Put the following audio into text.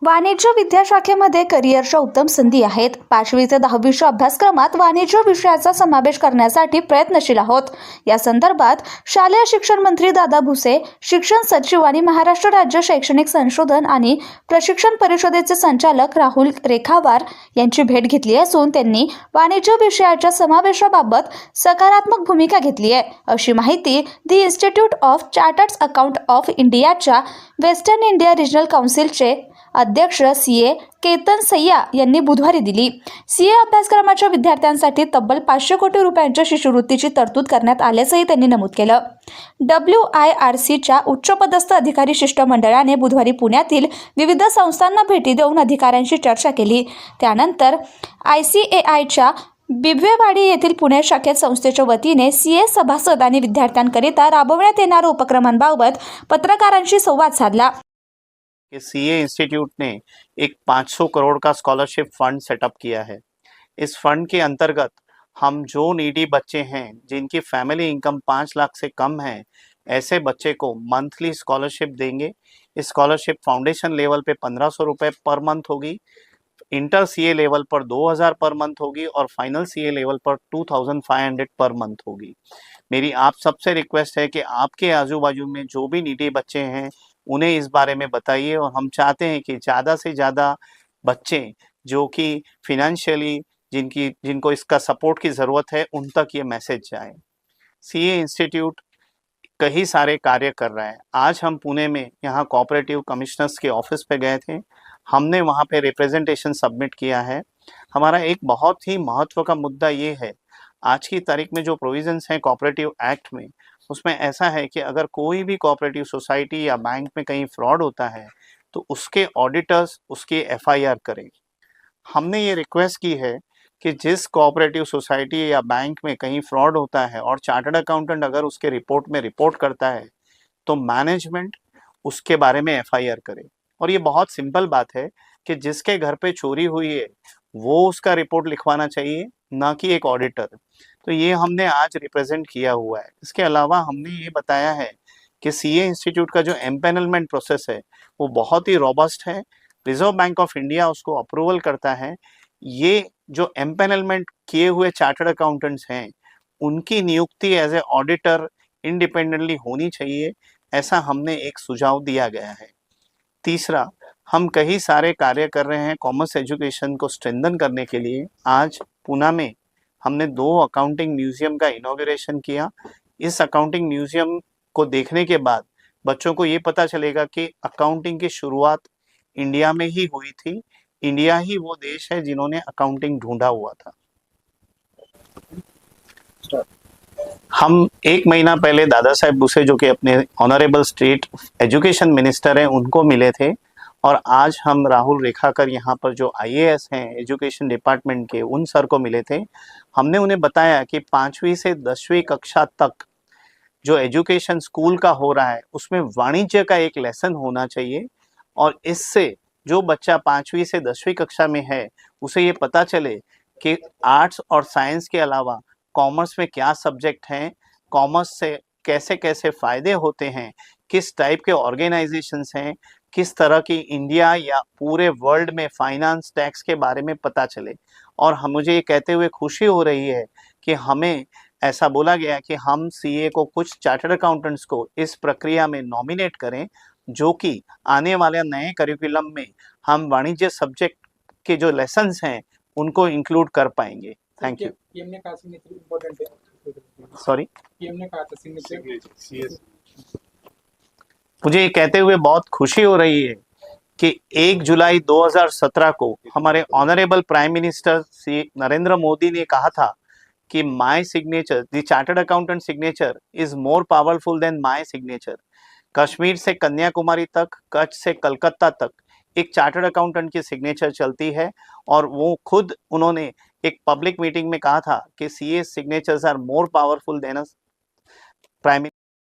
वाणिज्य विद्याशाखेमध्ये करिअरच्या उत्तम संधी आहेत. 5वी ते 10वीच्या अभ्यासक्रमात वाणिज्य विषयाचा समावेश करण्यासाठी प्रयत्नशील आहोत. या संदर्भात शालेय शिक्षण मंत्री दादा भुसे, शिक्षण सचिव आणि महाराष्ट्र राज्य शैक्षणिक संशोधन आणि प्रशिक्षण परिषदेचे संचालक राहुल रेखावार यांची भेट घेतली असून त्यांनी वाणिज्य विषयाच्या समावेशाबाबत सकारात्मक भूमिका घेतली आहे, अशी माहिती दी institute of chartered account of इंडियाच्या वेस्टर्न इंडिया रिजनल काउन्सिलचे अध्यक्ष सीए केतन सय्या यांनी बुधवारी दिली. सीए अभ्यासक्रमाच्या विद्यार्थ्यांसाठी तब्बल 500 कोटी रुपयांच्या शिष्यवृत्तीची तरतूद करण्यात आल्याचंही त्यांनी नमूद केलं. WIRCच्या उच्चपदस्थ अधिकारी शिष्टमंडळाने बुधवारी पुण्यातील विविध संस्थांना भेटी देऊन अधिकाऱ्यांशी चर्चा केली. त्यानंतर ICAIच्या बिबवेवाडी येथील पुणे शाखेत संस्थेच्या वतीने सीए सभासद आणि विद्यार्थ्यांकरिता राबवण्यात येणाऱ्या उपक्रमांबाबत पत्रकारांशी संवाद साधला. सीए इंस्टीट्यूट ने एक 500 करोड़ का स्कॉलरशिप फंड सेटअप किया है। इस फंड के अंतर्गत हम जो नीडी बच्चे हैं जिनकी फैमिली इनकम 5 लाख से कम है, ऐसे बच्चे को मंथली स्कॉलरशिप देंगे। इस स्कॉलरशिप फाउंडेशन लेवल पे 1500 रुपये पर मंथ होगी, इंटर सीए लेवल पर 2000 पर मंथ होगी और फाइनल सीए लेवल पर 2500 पर मंथ होगी। मेरी आप सबसे रिक्वेस्ट है कि आपके आजू बाजू में जो भी नीडी बच्चे हैं उन्हें इस बारे में बताइए, और हम चाहते हैं कि ज़्यादा से ज़्यादा बच्चे जो कि फिनेंशियली जिनको इसका सपोर्ट की ज़रूरत है उन तक ये मैसेज जाए। सीए इंस्टीट्यूट कई सारे कार्य कर रहा है। आज हम पुणे में यहाँ कोऑपरेटिव कमिश्नर्स के ऑफिस पे गए थे, हमने वहाँ पे रिप्रेजेंटेशन सबमिट किया है। हमारा एक बहुत ही महत्व का मुद्दा ये है, आज की तारीख में जो प्रोविजंस हैं कोऑपरेटिव एक्ट में, उसमें ऐसा है कि अगर कोई भी कोऑपरेटिव सोसाइटी या बैंक में कहीं फ्रॉड होता है तो उसके ऑडिटर्स उसकी FIR करें। हमने ये रिक्वेस्ट की है कि जिस कोऑपरेटिव सोसाइटी या बैंक में कहीं फ्रॉड होता है और चार्टर्ड अकाउंटेंट अगर उसके रिपोर्ट में रिपोर्ट करता है तो मैनेजमेंट उसके बारे में FIR करे। और ये बहुत सिंपल बात है कि जिसके घर पे चोरी हुई है वो उसका रिपोर्ट लिखवाना चाहिए, ना कि एक ऑडिटर। तो ये हमने आज रिप्रेजेंट किया हुआ है। इसके अलावा हमने ये बताया है कि सीए इंस्टीट्यूट का जो एम्पेनलमेंट प्रोसेस है वो बहुत ही रोबस्ट है। रिजर्व बैंक ऑफ इंडिया उसको अप्रूवल करता है। ये जो एम्पेनलमेंट किए हुए चार्टर्ड अकाउंटेंट्स हैं उनकी नियुक्ति एज ए ऑडिटर इंडिपेंडेंटली होनी चाहिए, ऐसा हमने एक सुझाव दिया गया है। तीसरा, हम कई सारे कार्य कर रहे हैं कॉमर्स एजुकेशन को स्ट्रेंथन करने के लिए। आज पूना में हमने 2 अकाउंटिंग म्यूजियम का इनॉग्रेशन किया। इस अकाउंटिंग म्यूजियम को देखने के बाद बच्चों को ये पता चलेगा कि अकाउंटिंग की शुरुआत इंडिया में ही हुई थी। इंडिया ही वो देश है जिन्होंने अकाउंटिंग ढूंढा हुआ था। हम 1 महीना पहले दादा साहेब भुसे जो कि अपने ऑनरेबल स्टेट एजुकेशन मिनिस्टर हैं उनको मिले थे, और आज हम राहुल रेखाकर यहाँ पर जो IAS हैं एजुकेशन डिपार्टमेंट के, उन सर को मिले थे। हमने उन्हें बताया कि 5वीं से 10वीं कक्षा तक जो एजुकेशन स्कूल का हो रहा है उसमें वाणिज्य का एक लेसन होना चाहिए, और इससे जो बच्चा 5वीं से 10वीं कक्षा में है उसे ये पता चले कि आर्ट्स और साइंस के अलावा कॉमर्स में क्या सब्जेक्ट हैं, कॉमर्स से कैसे कैसे फ़ायदे होते हैं, किस टाइप के ऑर्गेनाइजेशंस हैं, किस तरह की इंडिया या पूरे वर्ल्ड में फाइनेंस टैक्स के बारे में पता चले। और मुझे ये कहते हुए खुशी हो रही है कि हमें ऐसा बोला गया कि हम सीए को कुछ चार्टर्ड अकाउंटेंट्स को इस प्रक्रिया में नॉमिनेट करें, जो कि आने वाले नए करिकुलम में हम वाणिज्य सब्जेक्ट के जो लेसन्स हैं उनको इंक्लूड कर पाएंगे। Thank you. सॉरी, मुझे ये कहते हुए बहुत खुशी हो रही है कि 1 जुलाई 2017 को हमारे honourable prime minister Shri Narendra Modi ने कहा था कि my signature, the chartered accountant signature is more powerful then my signature. Kashmir से कन्याकुमारी तक, कच्छ से कलकत्ता तक एक चार्टर्ड अकाउंटेंट की सिग्नेचर चलती है, और वो खुद उन्होंने एक पब्लिक मीटिंग में कहा था कि CA signatures are more powerful than prime